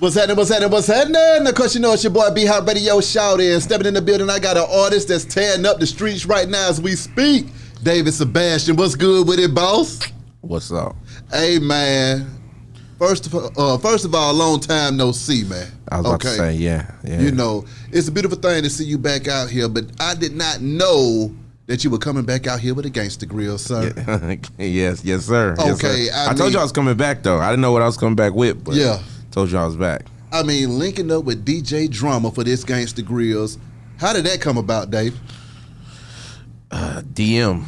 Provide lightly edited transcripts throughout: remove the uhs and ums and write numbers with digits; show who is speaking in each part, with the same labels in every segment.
Speaker 1: What's happening, what's happening, what's happening? Of course, you know it's your boy B-Hot Radio Shout-In. Stepping in the building, I got an artist that's tearing up the streets right now as we speak. David Sabastian, what's good with it, boss?
Speaker 2: What's up?
Speaker 1: Hey, man. First of all, long time no see, man.
Speaker 2: I was about to say, yeah.
Speaker 1: You know, it's a beautiful thing to see you back out here, but I did not know that you were coming back out here with a Gangster Grillz, sir.
Speaker 2: Yeah. yes, sir.
Speaker 1: Okay,
Speaker 2: yes, sir. I told you I was coming back, though. I didn't know what I was coming back with, but
Speaker 1: yeah.
Speaker 2: Told you I was back.
Speaker 1: I mean, linking up with DJ Drama for this Gangster Grillz. How did that come about, Dave?
Speaker 2: DM.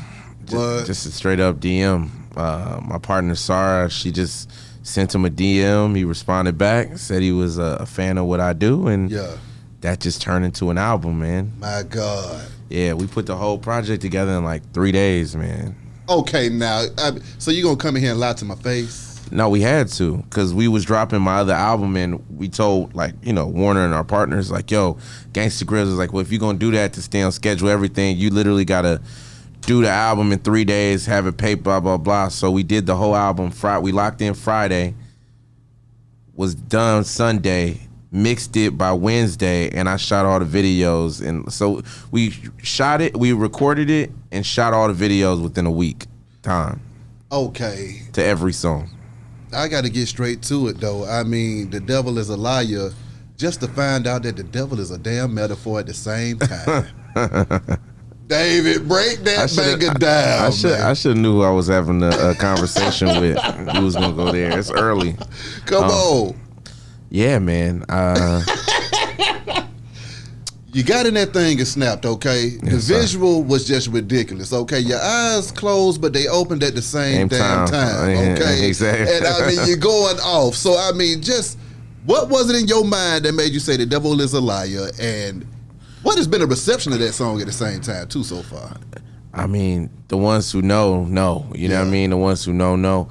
Speaker 2: Just a straight up DM. My partner, Sarah, she just sent him a DM. He responded back, said he was a fan of what I do, and that just turned into an album, man.
Speaker 1: My God.
Speaker 2: Yeah, we put the whole project together in like 3 days, man.
Speaker 1: Okay, now, so you gonna come in here and lie to my face?
Speaker 2: No, we had to, because we was dropping my other album, and we told, like, you know, Warner and our partners, like, yo, Gangster Grillz is like, well, if you're gonna do that to stay on schedule, everything, you literally gotta do the album in 3 days, have it paid, blah, blah, blah. So we did the whole album. We locked in Friday, was done Sunday, mixed it by Wednesday, and I shot all the videos. And so we shot it, we recorded it, and shot all the videos within a week time.
Speaker 1: Okay.
Speaker 2: To every song.
Speaker 1: I got to get straight to it, though. I mean, the devil is a liar, just to find out that the devil is a damn metaphor at the same time. David, break that banger down.
Speaker 2: I should have knew who I was having a conversation with. Who was gonna go there? It's early.
Speaker 1: Come on.
Speaker 2: Yeah, man.
Speaker 1: You got in that thing and snapped, okay? The visual was just ridiculous, okay? Your eyes closed, but they opened at the same damn time, okay?
Speaker 2: Exactly.
Speaker 1: And I mean, you're going off. So, I mean, just what was it in your mind that made you say the devil is a liar? And what has been the reception of that song at the same time, too, so far?
Speaker 2: I mean, the ones who know. You know what I mean? The ones who know.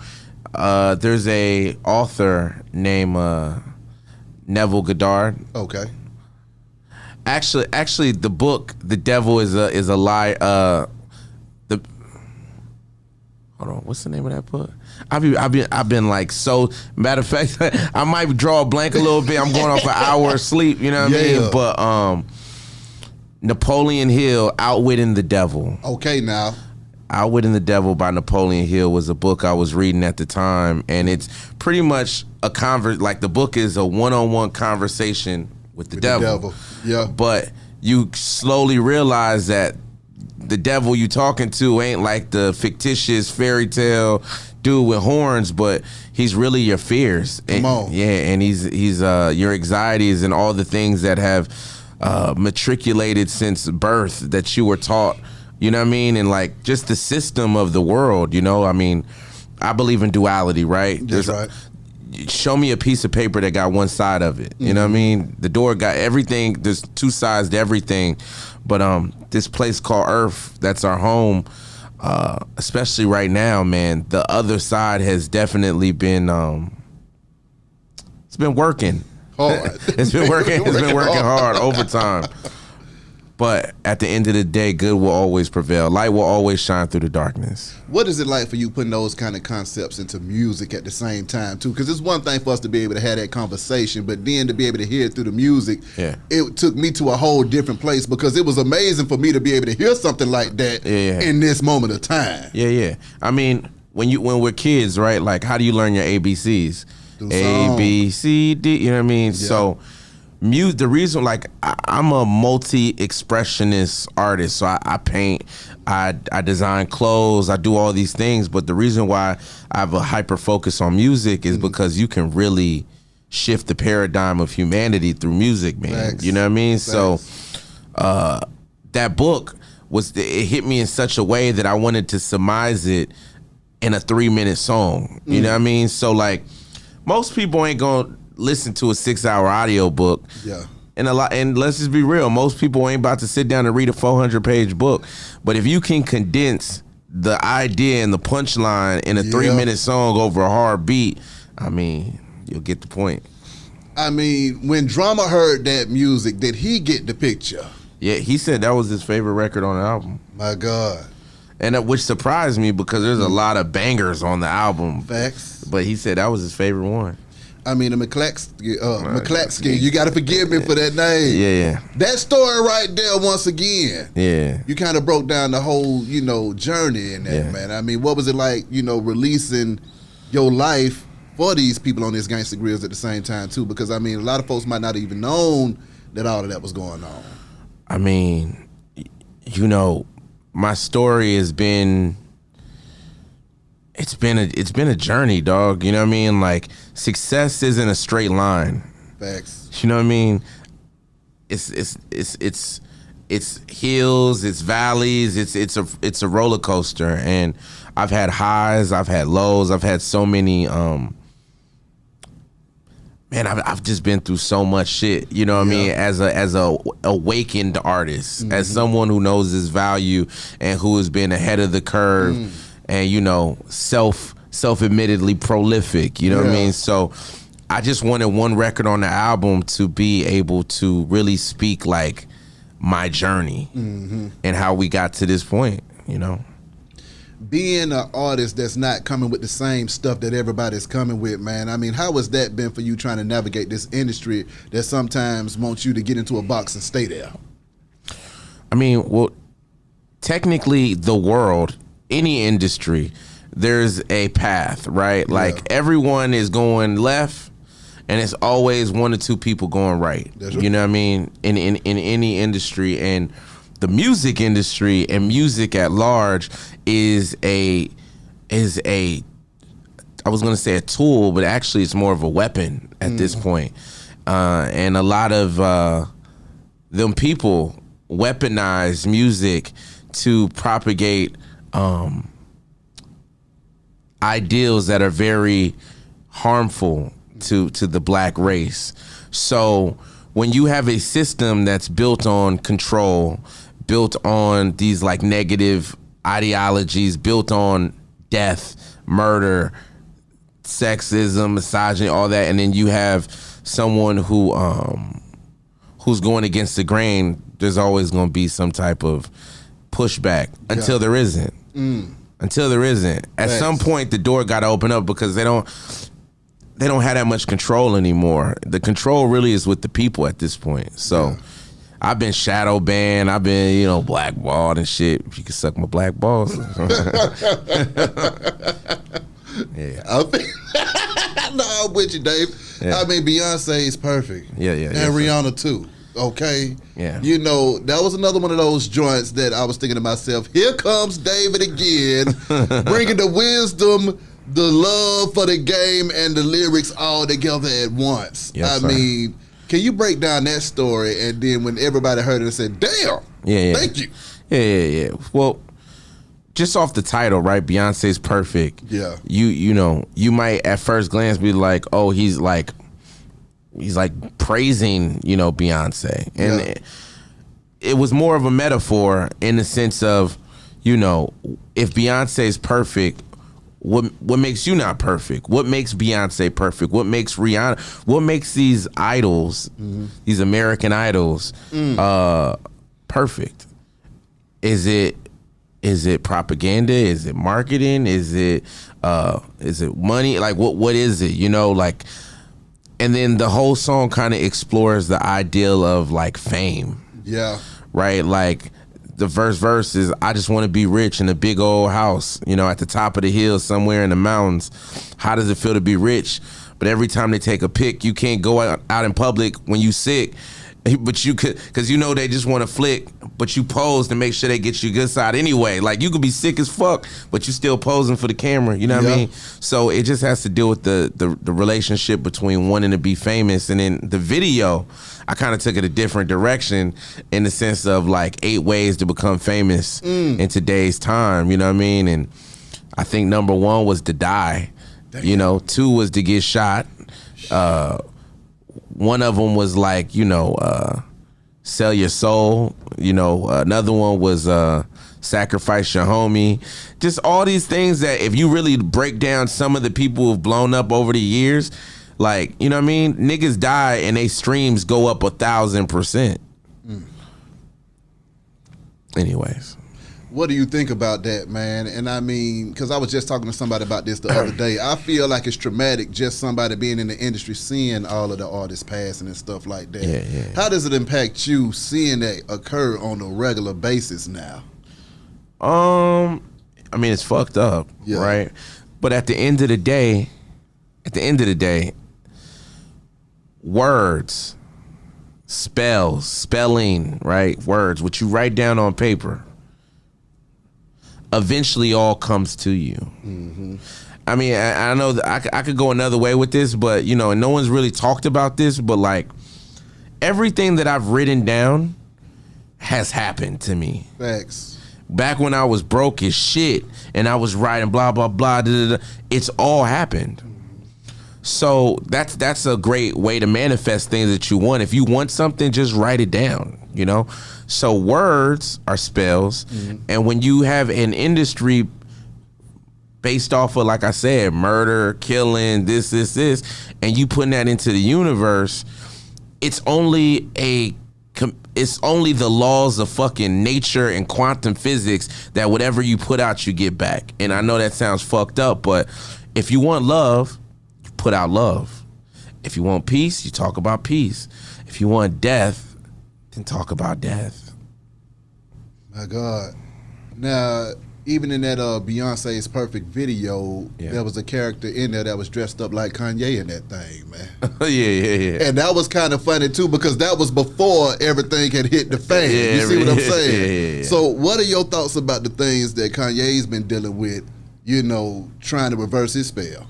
Speaker 2: There's a author named Neville Goddard.
Speaker 1: Okay.
Speaker 2: Actually, the book "The Devil is a Lie." Hold on, what's the name of that book? I've been like, so. Matter of fact, I might draw a blank a little bit. I'm going off an hour of sleep. You know what I mean? But Napoleon Hill, "Outwitting the Devil."
Speaker 1: Okay, now.
Speaker 2: "Outwitting the Devil" by Napoleon Hill was a book I was reading at the time, and it's pretty much like the book is a one-on-one conversation with the devil. Yeah. But you slowly realize that the devil you talking to ain't like the fictitious fairy tale dude with horns, but he's really your fears.
Speaker 1: Come on.
Speaker 2: Yeah, and he's your anxieties and all the things that have matriculated since birth that you were taught, you know what I mean? And like just the system of the world, you know? I mean, I believe in duality, right?
Speaker 1: That's right.
Speaker 2: Show me a piece of paper that got one side of it. You know what I mean? The door got everything. There's two sides to everything. But this place called Earth, that's our home, especially right now, man, the other side has definitely been, it's been working.
Speaker 1: Hard.
Speaker 2: It's been working hard overtime. But at the end of the day, good will always prevail. Light will always shine through the darkness.
Speaker 1: What is it like for you putting those kind of concepts into music at the same time, too? Because it's one thing for us to be able to have that conversation, but then to be able to hear it through the music, it took me to a whole different place because it was amazing for me to be able to hear something like that in this moment of time.
Speaker 2: Yeah. I mean, when we're kids, right, like how do you learn your ABCs? A, B, C, D, you know what I mean? Yeah. So the reason, like, I'm a multi-expressionist artist, so I paint, I design clothes, I do all these things, but the reason why I have a hyper focus on music is because you can really shift the paradigm of humanity through music, man.
Speaker 1: Thanks.
Speaker 2: You know what I mean?
Speaker 1: Thanks.
Speaker 2: So that book it hit me in such a way that I wanted to surmise it in a 3-minute song. You know what I mean? So like, most people ain't gonna listen to a 6-hour audio book.
Speaker 1: Yeah.
Speaker 2: And let's just be real, most people ain't about to sit down and read a 400-page book. But if you can condense the idea and the punchline in a 3-minute song over a hard beat, I mean, you'll get the point.
Speaker 1: I mean, when Drama heard that music, did he get the picture?
Speaker 2: Yeah, he said that was his favorite record on the album.
Speaker 1: My God.
Speaker 2: And which surprised me because there's a lot of bangers on the album.
Speaker 1: Facts.
Speaker 2: But he said that was his favorite one.
Speaker 1: I mean, the McClacksky. You got to forgive me for that name.
Speaker 2: Yeah.
Speaker 1: That story right there, once again.
Speaker 2: Yeah.
Speaker 1: You kind of broke down the whole, journey in that, man. I mean, what was it like, releasing your life for these people on this Gangster Grillz at the same time, too? Because, I mean, a lot of folks might not even known that all of that was going on.
Speaker 2: I mean, my story has been... It's been a journey, dog. You know what I mean? Like, success isn't a straight line.
Speaker 1: Facts.
Speaker 2: You know what I mean? It's hills, it's valleys, it's a roller coaster, and I've had highs, I've had lows, I've had so many. Man, I've just been through so much shit. You know what I mean? As a awakened artist, as someone who knows his value and who has been ahead of the curve. And self-admittedly prolific, you know what I mean? So I just wanted one record on the album to be able to really speak like my journey and how we got to this point,
Speaker 1: Being an artist that's not coming with the same stuff that everybody's coming with, man, I mean, how has that been for you trying to navigate this industry that sometimes wants you to get into a box and stay there?
Speaker 2: I mean, well, technically the world, any industry, there's a path, right? Like everyone is going left and it's always one or two people going right. You know what I mean? In any industry, and the music industry and music at large is a I was gonna say a tool, but actually it's more of a weapon at this point. And a lot of them people weaponize music to propagate ideals that are very harmful to the black race. So when you have a system that's built on control, built on these like negative ideologies, built on death, murder, sexism, misogyny, all that, and then you have someone who's going against the grain, there's always going to be some type of pushback until there isn't. Until there isn't. At some point, the door got to open up because they don't have that much control anymore. The control really is with the people at this point. So I've been shadow banned. I've been, blackballed and shit. If you can suck my black balls.
Speaker 1: No, I'm with you, Dave. Yeah. I mean, Beyonce is perfect. And Rihanna too. Okay.
Speaker 2: Yeah.
Speaker 1: That was another one of those joints that I was thinking to myself, here comes David again, bringing the wisdom, the love for the game, and the lyrics all together at once.
Speaker 2: Yes,
Speaker 1: I mean, can you break down that story? And then when everybody heard it and said, damn, thank you.
Speaker 2: Yeah. Well, just off the title, right? Beyonce's perfect.
Speaker 1: Yeah.
Speaker 2: You might at first glance be like, oh, he's like praising, Beyonce. And it was more of a metaphor in the sense of, if Beyonce's perfect, what makes you not perfect? What makes Beyonce perfect? What makes Rihanna, what makes these idols, these American idols, perfect? Is it propaganda? Is it marketing? Is it money? Like what is it? And then the whole song kind of explores the ideal of like fame.
Speaker 1: Yeah.
Speaker 2: Right? Like the verse is, I just want to be rich in a big old house, at the top of the hill somewhere in the mountains. How does it feel to be rich? But every time they take a pic, you can't go out in public when you sick. But you could, because they just want to flick, but you pose to make sure they get you a good side anyway. Like you could be sick as fuck, but you still posing for the camera. You know what I mean? So it just has to deal with the relationship between wanting to be famous. And then the video, I kind of took it a different direction in the sense of like 8 ways to become famous in today's time. You know what I mean? And I think number 1 was to die. Damn. 2 was to get shot. One of them was like, sell your soul. Another one was sacrifice your homie. Just all these things that if you really break down some of the people who've blown up over the years, like, you know what I mean? Niggas die and they streams go up 1,000%. Anyways.
Speaker 1: What do you think about that, man? And I mean, because I was just talking to somebody about this the other day. I feel like it's traumatic just somebody being in the industry, seeing all of the artists passing and stuff like that.
Speaker 2: Yeah.
Speaker 1: How does it impact you seeing that occur on a regular basis now?
Speaker 2: I mean, it's fucked up, right? But at the end of the day, words, spelling, right? Words, what you write down on paper, eventually all comes to you. Mm-hmm. I mean, I know that I could go another way with this, but you know, and no one's really talked about this, but like everything that I've written down has happened to me.
Speaker 1: Facts.
Speaker 2: Back when I was broke as shit and I was writing blah blah blah, it's all happened. So that's a great way to manifest things that you want. If you want something, just write it down, you know? So words are spells. Mm-hmm. And when you have an industry based off of, like I said, murder, killing, this, and you putting that into the universe, it's only the laws of fucking nature and quantum physics that whatever you put out, you get back. And I know that sounds fucked up, but if you want love, put out love. If you want peace, you talk about peace. If you want death, then talk about death.
Speaker 1: My God. Now, even in that Beyonce's Perfect video, there was a character in there that was dressed up like Kanye in that thing, man.
Speaker 2: Yeah.
Speaker 1: And that was kind of funny too, because that was before everything had hit the fan. You see what I'm saying? Yeah. So what are your thoughts about the things that Kanye's been dealing with, you know, trying to reverse his spell?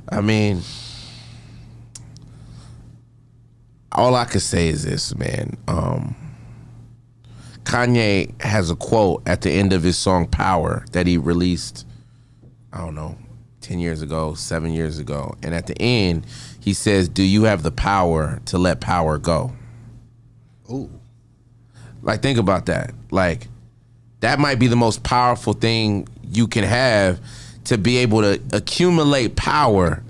Speaker 2: I mean, all I could say is this, man. Kanye has a quote at the end of his song Power that he released, I don't know, 10 years ago, 7 years ago. And at the end, he says, "Do you have the power to let power go?"
Speaker 1: Ooh.
Speaker 2: Like, think about that. Like, that might be the most powerful thing you can have, to be able to accumulate power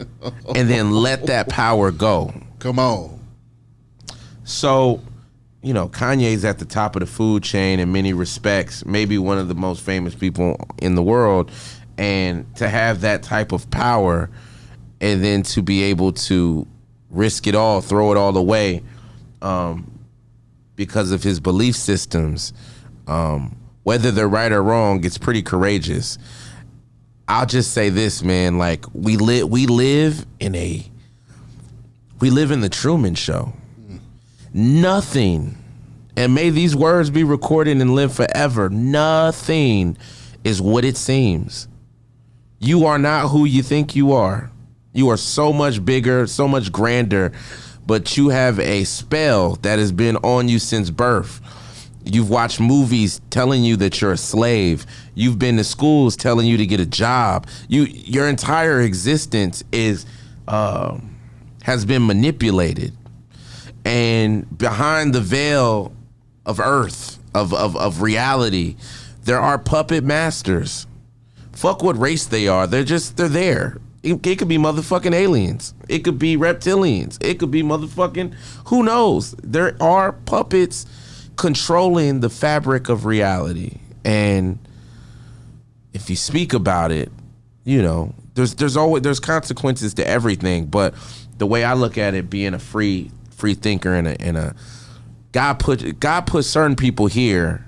Speaker 2: and then let that power go.
Speaker 1: Come on.
Speaker 2: So, you know, Kanye's at the top of the food chain in many respects, maybe one of the most famous people in the world. And to have that type of power and then to be able to risk it all, throw it all away because of his belief systems, whether they're right or wrong, it's pretty courageous. I'll just say this, man, like we live in the Truman Show. Nothing, and may these words be recorded and live forever, nothing is what it seems. You are not who you think you are. You are so much bigger, so much grander, but you have a spell that has been on you since birth. You've watched movies telling you that you're a slave. You've been to schools telling you to get a job. Your entire existence has been manipulated. And behind the veil of earth, of reality, there are puppet masters. Fuck what race they are. They're there. It could be motherfucking aliens. It could be reptilians. It could be motherfucking, who knows? There are puppets controlling the fabric of reality. And if you speak about it, you know, there's consequences to everything. But the way I look at it, being a free thinker and a God put certain people here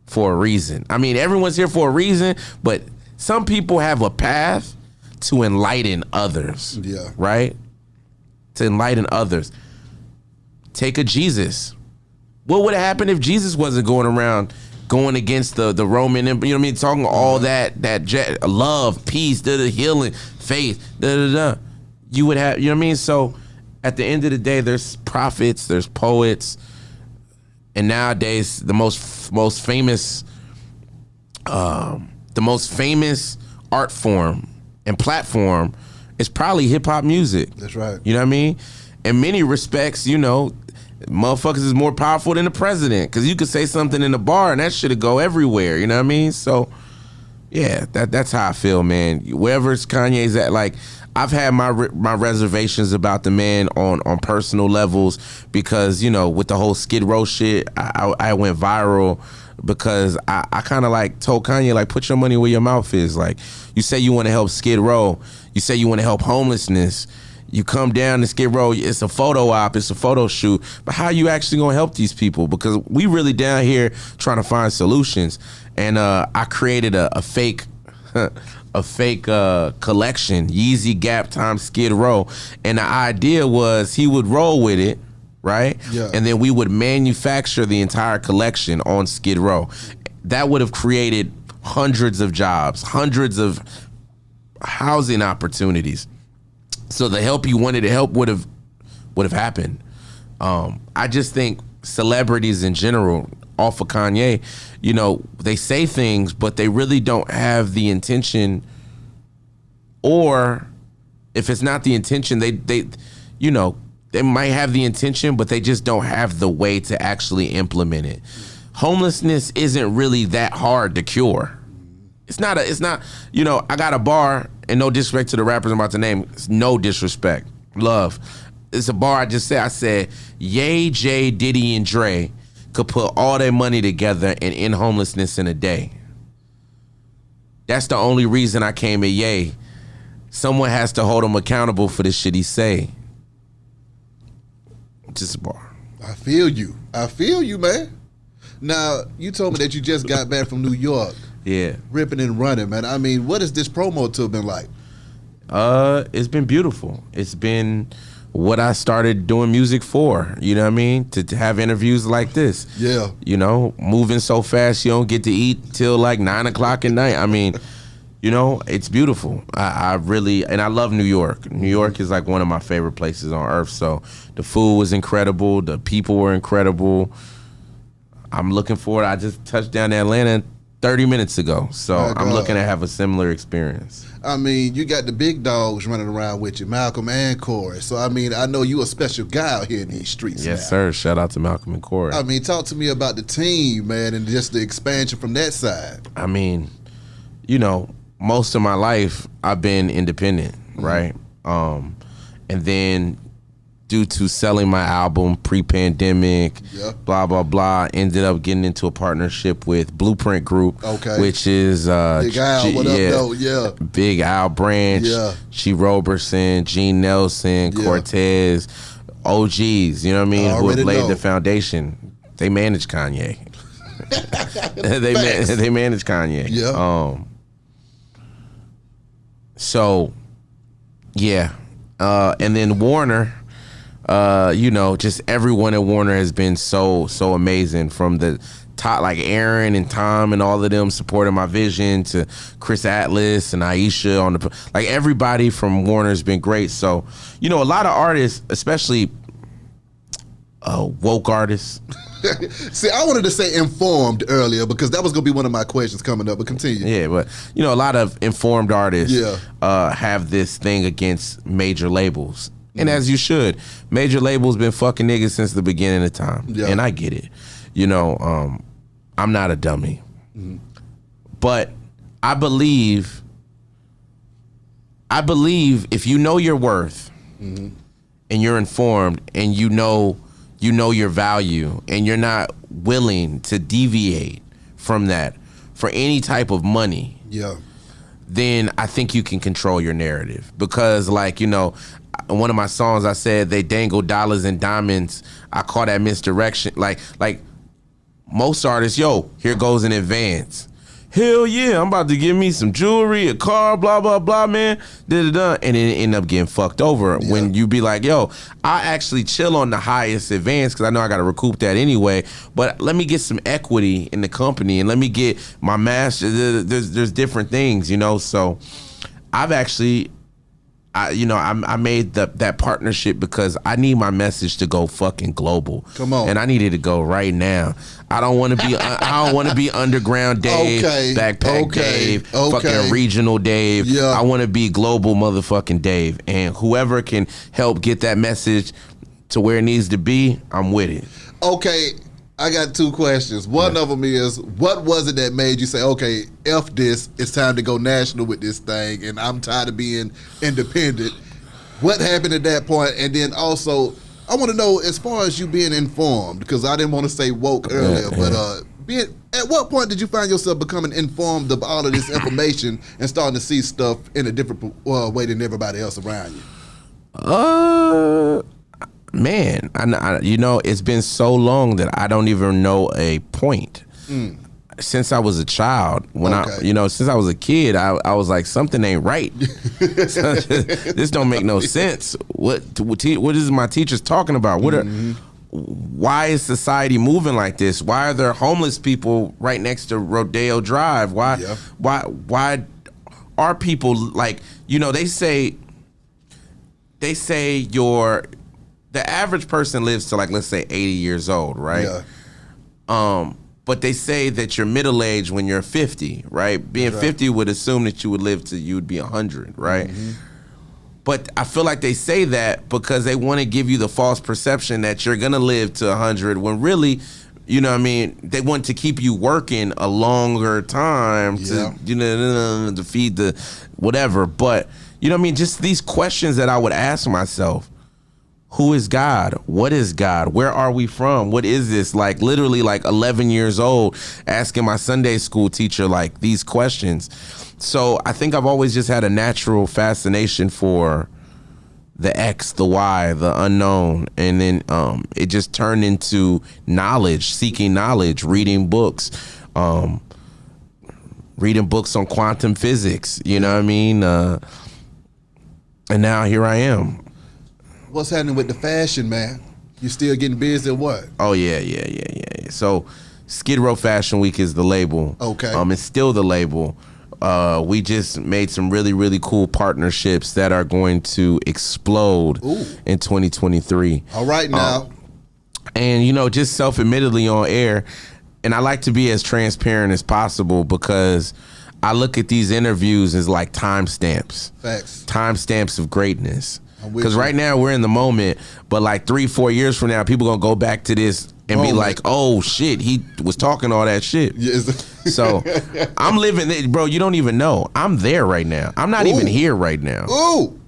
Speaker 2: for a reason. I mean, everyone's here for a reason, but some people have a path to enlighten others.
Speaker 1: Yeah.
Speaker 2: Right? To enlighten others. Take a Jesus. What would have happened if Jesus wasn't going around going against the Roman, you know what I mean, talking all that love, peace, healing, faith, you would have, you know what I mean? So at the end of the day, there's prophets, there's poets, and nowadays the most famous art form and platform is probably hip hop music.
Speaker 1: That's right.
Speaker 2: You know what I mean? In many respects, you know, motherfuckers is more powerful than the president, because you could say something in the bar and that shit'll go everywhere. You know what I mean? So yeah, that's how I feel, man. Wherever Kanye's at, like, I've had my reservations about the man on personal levels, because, you know, with the whole Skid Row shit, I went viral because I kind of like told Kanye, like, put your money where your mouth is. Like, you say you want to help Skid Row, you say you want to help homelessness, you come down to Skid Row, it's a photo op, it's a photo shoot, but how you actually gonna help these people? Because we really down here trying to find solutions. And I created a fake collection, Yeezy Gap times Skid Row, and the idea was he would roll with it, right? Yeah. And then we would manufacture the entire collection on Skid Row. That would have created hundreds of jobs, hundreds of housing opportunities. So the help you wanted to help would have happened. I just think celebrities in general, off of Kanye, you know, they say things, but they really don't have the intention, or if it's not the intention, they you know, they might have the intention, but they just don't have the way to actually implement it. Homelessness isn't really that hard to cure. It's not, you know, I got a bar, and no disrespect to the rappers I'm about to name, it's no disrespect, love. It's a bar I said, Ye, Jay, Diddy, and Dre could put all their money together and end homelessness in a day. That's the only reason I came at Ye. Someone has to hold him accountable for the shit he say. Just a bar.
Speaker 1: I feel you, man. Now, you told me that you just got back from New York.
Speaker 2: Yeah.
Speaker 1: Ripping and running, man. I mean, what has this promo tour been like?
Speaker 2: It's been beautiful. It's been what I started doing music for, you know what I mean? To have interviews like this.
Speaker 1: Yeah.
Speaker 2: You know, moving so fast you don't get to eat till like 9 o'clock at night. I mean, you know, it's beautiful. I really, and I love New York. New York is like one of my favorite places on earth. So the food was incredible. The people were incredible. I'm looking forward. I just touched down to Atlanta 30 minutes ago. So I'm looking to have a similar experience.
Speaker 1: I mean, you got the big dogs running around with you, Malcolm and Corey. So, I mean, I know you a special guy out here in these streets.
Speaker 2: Yes, sir. Shout out to Malcolm and Corey.
Speaker 1: I mean, talk to me about the team, man, and just the expansion from that side.
Speaker 2: I mean, you know, most of my life I've been independent, right? And then due to selling my album pre-pandemic, blah, blah, blah, ended up getting into a partnership with Blueprint Group, which is
Speaker 1: Big Al, what up, though? Yeah.
Speaker 2: Big Al Branch, G. Roberson, Gene Nelson, Cortez, OGs, you know what I mean, who have laid the foundation. They manage Kanye. they manage Kanye.
Speaker 1: Yeah.
Speaker 2: So, yeah. And then Warner, you know, just everyone at Warner has been so amazing, from the top, like Aaron and Tom and all of them supporting my vision, to Chris Atlas and Aisha on the, like, everybody from Warner has been great. So, you know, a lot of artists, especially woke artists.
Speaker 1: See, I wanted to say informed earlier because that was going to be one of my questions coming up, but continue.
Speaker 2: Yeah, but, you know, a lot of informed artists have this thing against major labels. And as you should. Major labels been fucking niggas since the beginning of time. Yeah. And I get it. You know, I'm not a dummy. But I believe if you know your worth and you're informed and you know your value and you're not willing to deviate from that for any type of money, then I think you can control your narrative. Because, like, you know, in one of my songs I said they dangle dollars and diamonds. I call that misdirection. Like most artists, here goes in advance. Hell yeah, I'm about to give me some jewelry, a car, blah, blah, blah, man. Da-da-da. And it end up getting fucked over when you be like, I actually chill on the highest advance because I know I got to recoup that anyway. But let me get some equity in the company and let me get my master. There's different things, you know. So I've actually, I made that partnership because I need my message to go fucking global.
Speaker 1: Come on,
Speaker 2: and I need it to go right now. I don't want to be. I don't want to be underground Dave, backpack Dave, fucking regional Dave. Yeah. I want to be global motherfucking Dave, and whoever can help get that message to where it needs to be, I'm with it.
Speaker 1: Okay. I got two questions. One of them is, what was it that made you say, okay, F this, it's time to go national with this thing, and I'm tired of being independent? What happened at that point? And then also, I want to know, as far as you being informed, because I didn't want to say woke earlier, but At what point did you find yourself becoming informed of all of this information and starting to see stuff in a different way than everybody else around you?
Speaker 2: Man, I it's been so long that I don't even know a point. Since I was a child, since I was a kid, I was like, something ain't right. This don't make no sense. What is my teachers talking about? Why is society moving like this? Why are there homeless people right next to Rodeo Drive? Why are people like, they say the average person lives to, like, let's say 80 years old, right? Yeah. But they say that you're middle aged when you're 50, right? Being 50 would assume that you would live to you would be 100, right? Mm-hmm. But I feel like they say that because they want to give you the false perception that you're gonna live to 100, when really, they want to keep you working a longer time to feed the whatever. But just these questions that I would ask myself. Who is God? What is God? Where are we from? What is this? Like, literally, like 11 years old, asking my Sunday school teacher like these questions. So I think I've always just had a natural fascination for the X, the Y, the unknown. And then it just turned into knowledge, seeking knowledge, reading books on quantum physics, you know what I mean? And now here I am.
Speaker 1: What's happening with the fashion, man? You still getting busy or what?
Speaker 2: Oh, yeah. So Skid Row Fashion Week is the label.
Speaker 1: Okay.
Speaker 2: It's still the label. We just made some really, really cool partnerships that are going to explode in 2023.
Speaker 1: All right now.
Speaker 2: And, just self-admittedly on air, and I like to be as transparent as possible because I look at these interviews as like timestamps.
Speaker 1: Facts.
Speaker 2: Timestamps of greatness. Because right now we're in the moment, but like 3-4 years from now, people gonna go back to this and be like, "Oh shit, he was talking all that shit." Yes. So I'm living it, bro. You don't even know. I'm there right now. I'm not even here right now.
Speaker 1: Ooh,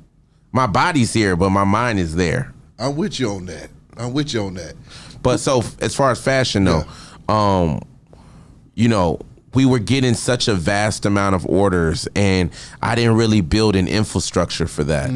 Speaker 2: my body's here, but my mind is there.
Speaker 1: I'm with you on that.
Speaker 2: But so as far as fashion though, we were getting such a vast amount of orders, and I didn't really build an infrastructure for that.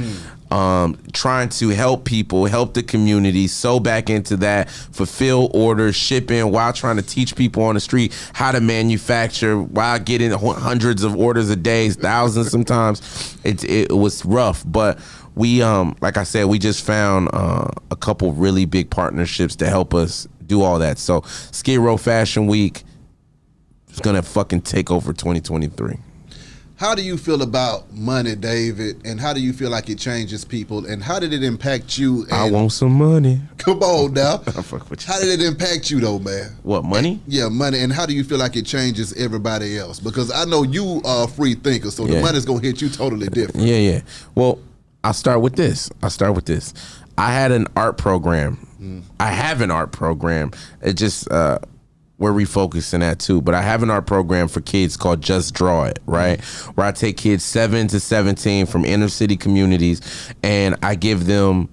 Speaker 2: Trying to help people, help the community, sew back into that, fulfill orders, shipping, while trying to teach people on the street how to manufacture, while getting hundreds of orders a day, thousands sometimes. It was rough, but we, like I said, we just found a couple really big partnerships to help us do all that. So Skid Row Fashion Week is gonna fucking take over 2023.
Speaker 1: How do you feel about money, David? And how do you feel like it changes people? And how did it impact you? And
Speaker 2: I want some money.
Speaker 1: Come on now.
Speaker 2: I fuck with you.
Speaker 1: How did it impact you though, man?
Speaker 2: What, money?
Speaker 1: Yeah, money. And how do you feel like it changes everybody else? Because I know you are a free thinker, so the money's gonna hit you totally different.
Speaker 2: Yeah. Well, I'll start with this. I had an art program. I have an art program. It just we're refocusing that too. But I have an art program for kids called Just Draw It, right? Where I take kids 7 to 17 from inner city communities, and I give them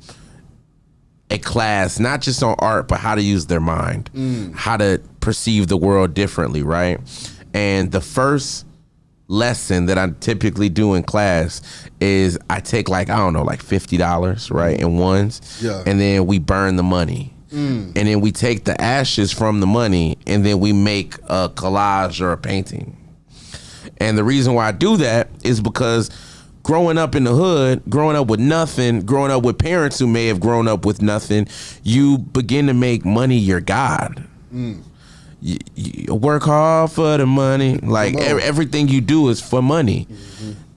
Speaker 2: a class, not just on art, but how to use their mind, how to perceive the world differently, right? And the first lesson that I typically do in class is I take like $50, right, in ones, and then we burn the money. And then we take the ashes from the money and then we make a collage or a painting. And the reason why I do that is because growing up in the hood, growing up with nothing, growing up with parents who may have grown up with nothing, you begin to make money your God. You work hard for the money. Like everything you do is for money.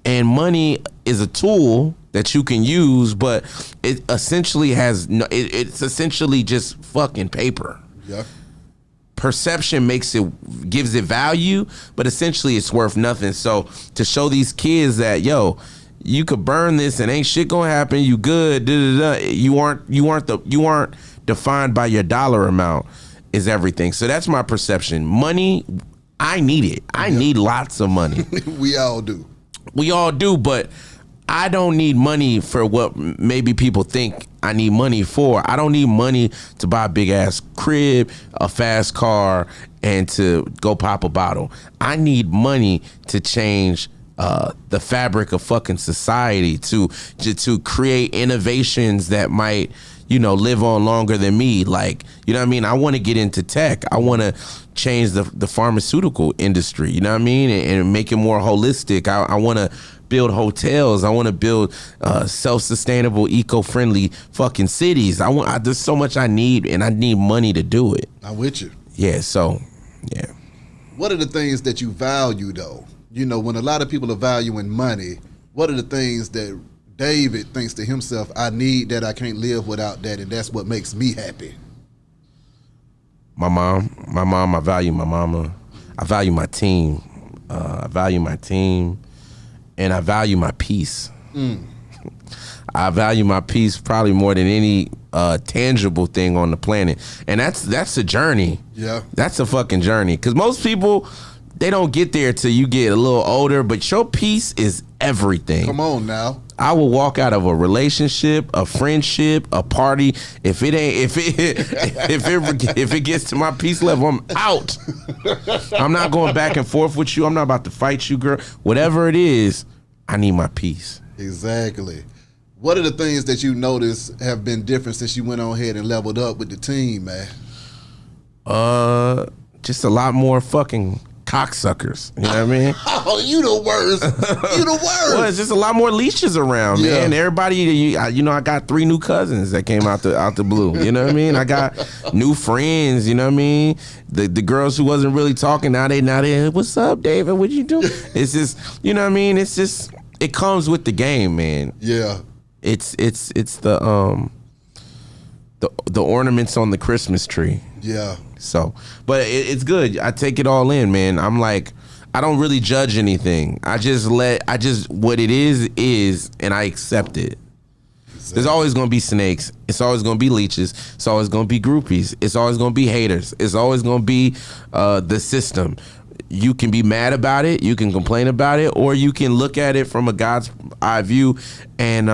Speaker 2: And money is a tool that you can use, but it essentially has no, it's essentially just fucking paper. Yeah. Perception gives it value, but essentially it's worth nothing. So to show these kids that, you could burn this and ain't shit gonna happen, you good, you aren't defined by your dollar amount is everything. So that's my perception. Money, I need it. I need lots of money.
Speaker 1: We all do, but I don't need money for what maybe people think I need money for. I don't need money to buy a big ass crib, a fast car,
Speaker 2: and to go pop a bottle. I need money to change the fabric of fucking society, to create innovations that might, you know, live on longer than me. Like, you know what I mean? I want to get into tech. I want to change the pharmaceutical industry, you know what I mean? And make it more holistic. I want to build hotels. I want to build self-sustainable, eco-friendly fucking cities. There's so much I need, and I need money to do it.
Speaker 1: I'm with you.
Speaker 2: Yeah, so, yeah.
Speaker 1: What are the things that you value, though? You know, when a lot of people are valuing money, what are the things that David thinks to himself, I need that, I can't live without that, and that's what makes me happy?
Speaker 2: My mom, I value my mama. I value my team. I value my team, and I value my peace. I value my peace probably more than any tangible thing on the planet, and that's a journey.
Speaker 1: Yeah,
Speaker 2: that's a fucking journey. Because most people, they don't get there till you get a little older, but your peace is everything.
Speaker 1: Come on now.
Speaker 2: I will walk out of a relationship, a friendship, a party. If it gets to my peace level, I'm out. I'm not going back and forth with you. I'm not about to fight you, girl. Whatever it is, I need my peace.
Speaker 1: Exactly. What are the things that you notice have been different since you went on ahead and leveled up with the team, man?
Speaker 2: Just a lot more fucking cocksuckers. You know what I mean?
Speaker 1: Oh, you the worst. You the worst.
Speaker 2: Well, it's just a lot more leeches around, man. Everybody, you know, I got 3 new cousins that came out the blue. You know what I mean? I got new friends. You know what I mean? The girls who wasn't really talking, now they, what's up, David? What you do? It's just, you know what I mean? It's just, it comes with the game, man.
Speaker 1: Yeah.
Speaker 2: It's the ornaments on the Christmas tree.
Speaker 1: Yeah.
Speaker 2: So, but it's good. I take it all in, man. I'm like, I don't really judge anything. What it is, and I accept it. Exactly. There's always gonna be snakes. It's always gonna be leeches. It's always gonna be groupies. It's always gonna be haters. It's always gonna be the system. You can be mad about it. You can complain about it, or you can look at it from a God's eye view and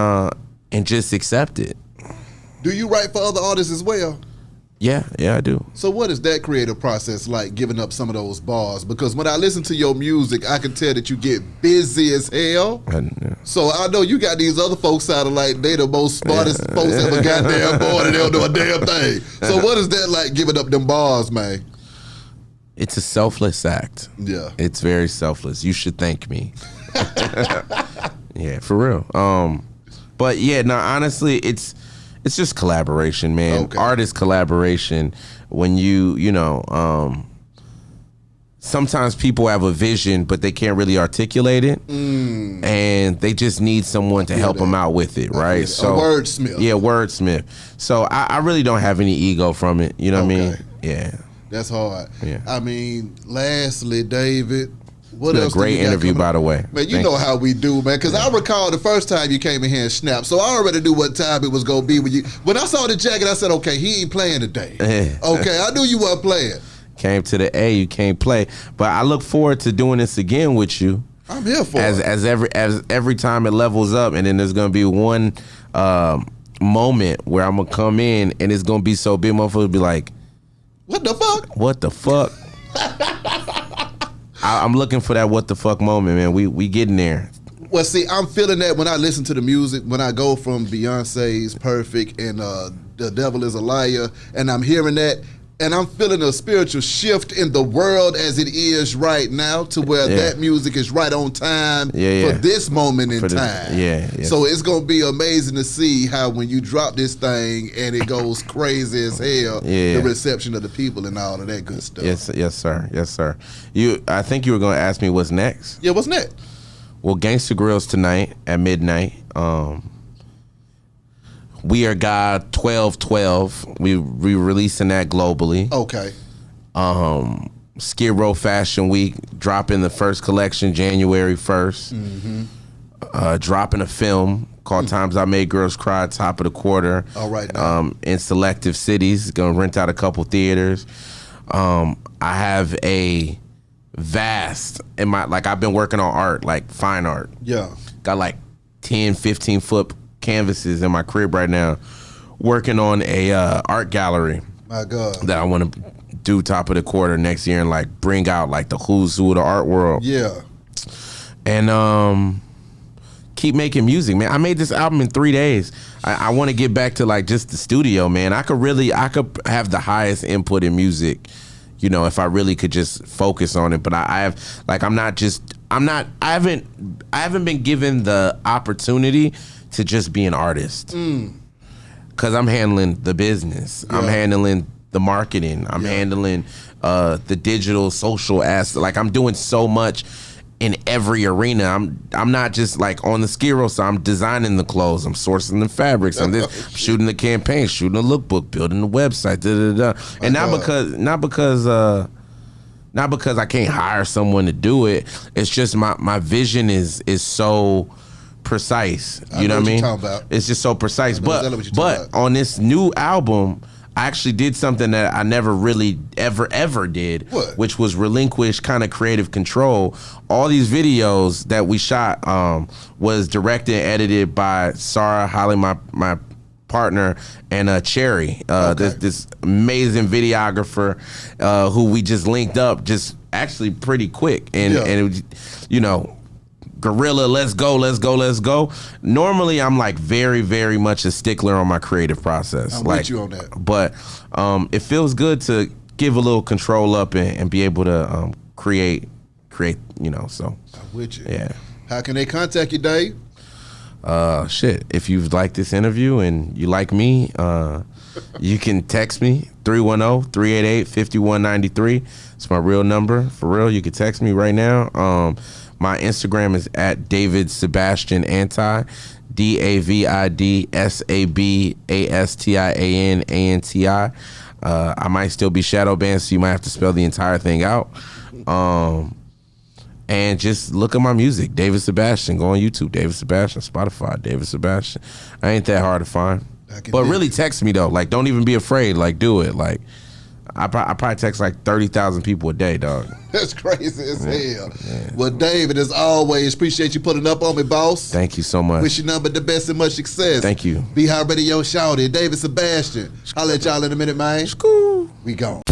Speaker 2: just accept it.
Speaker 1: Do you write for other artists as well?
Speaker 2: Yeah, I do.
Speaker 1: So what is that creative process like, giving up some of those bars? Because when I listen to your music, I can tell that you get busy as hell.
Speaker 2: Yeah.
Speaker 1: So I know you got these other folks sounding like they the most smartest folks ever goddamn born, and they don't do a damn thing. So what is that like, giving up them bars, man?
Speaker 2: It's a selfless act.
Speaker 1: Yeah.
Speaker 2: It's very selfless. You should thank me. Yeah, for real. But yeah, no, honestly, it's just collaboration, man.
Speaker 1: Okay.
Speaker 2: Art is collaboration. When you know, sometimes people have a vision, but they can't really articulate it, and they just need someone to help them out with it, right? So
Speaker 1: a wordsmith.
Speaker 2: Yeah, wordsmith. So I really don't have any ego from it. You know what I mean? Yeah.
Speaker 1: That's hard.
Speaker 2: Yeah.
Speaker 1: I mean, lastly, David, what else?
Speaker 2: A great interview, by the way.
Speaker 1: Man, you know how we do, man. Because I recall the first time you came in here and snapped, so I already knew what time it was gonna be with you. When I saw the jacket, I said, "Okay, he ain't playing today." Okay, I knew you weren't playing.
Speaker 2: Came to the A, you can't play. But I look forward to doing this again with you.
Speaker 1: I'm here for it.
Speaker 2: As every time it levels up, and then there's gonna be one moment where I'm gonna come in, and it's gonna be so big, motherfuckers be like,
Speaker 1: "What the fuck?
Speaker 2: What the fuck?" I'm looking for that what the fuck moment, man. We getting there.
Speaker 1: Well, see, I'm feeling that when I listen to the music, when I go from Beyonce's Perfect and The Devil Is a Liar, and I'm hearing that, and I'm feeling a spiritual shift in the world as it is right now, to where that music is right on time for this moment in time. So it's going to be amazing to see how when you drop this thing and it goes crazy as hell, the reception of the people and all of that good stuff.
Speaker 2: Yes, sir. I think you were going to ask me what's next.
Speaker 1: Yeah, what's next?
Speaker 2: Well, Gangster Grillz tonight at midnight. We Are God 12/12. We releasing that globally.
Speaker 1: Okay.
Speaker 2: Skid Row Fashion Week, dropping the first collection January 1st. Dropping a film called Times I Made Girls Cry, top of the quarter.
Speaker 1: All right.
Speaker 2: In selective cities. Gonna rent out a couple theaters. I have a vast I've been working on art, like fine art.
Speaker 1: Yeah.
Speaker 2: Got like 10, 15 foot canvases in my crib right now, working on a art gallery.
Speaker 1: My God.
Speaker 2: That I want to do top of the quarter next year and like bring out like the who's who of the art world.
Speaker 1: Yeah.
Speaker 2: And keep making music, man. I made this album in 3 days. I want to get back to like just the studio, man. I could have the highest input in music, you know, if I really could just focus on it. But I haven't been given the opportunity to just be an artist. Cause I'm handling the business. Yeah. I'm handling the marketing. I'm handling the digital social aspect. Like I'm doing so much in every arena. I'm not just like on the skid so I'm designing the clothes, I'm sourcing the fabrics, I'm shooting the campaign, shooting the lookbook, building the website, and not because I can't hire someone to do it. It's just my vision is so precise. You know what I mean? It's just so precise. But on this new album, I actually did something that I never really ever did, which was relinquish kind of creative control. All these videos that we shot was directed and edited by Sarah Holly, my partner, and Cherry, this amazing videographer who we just linked up just actually pretty quick. And it, you know, Gorilla, let's go. Normally, I'm like very, very much a stickler on my creative process.
Speaker 1: I'm
Speaker 2: like,
Speaker 1: with you on that.
Speaker 2: But it feels good to give a little control up and be able to create, you know, so.
Speaker 1: I'm with you.
Speaker 2: Yeah.
Speaker 1: How can they contact you, Dave?
Speaker 2: Shit, if you've liked this interview and you like me, you can text me, 310-388-5193. It's my real number, for real. You can text me right now. My Instagram is at David Sabastian Anti, DavidSabastianAnti. I might still be shadow banned, so you might have to spell the entire thing out. And just look at my music, David Sabastian. Go on YouTube, David Sabastian, Spotify, David Sabastian. I ain't that hard to find. But really text me though. Like, don't even be afraid. Like, do it. Like, I probably text like 30,000 people a day, dog.
Speaker 1: That's crazy as hell. Yeah. Well, David, as always, appreciate you putting up on me, boss.
Speaker 2: Thank you so much.
Speaker 1: Wish you nothing but the best and much success.
Speaker 2: Thank you.
Speaker 1: Be High Radio Shouty. David Sabastian. I'll let y'all in a minute, man.
Speaker 2: School.
Speaker 1: We gone.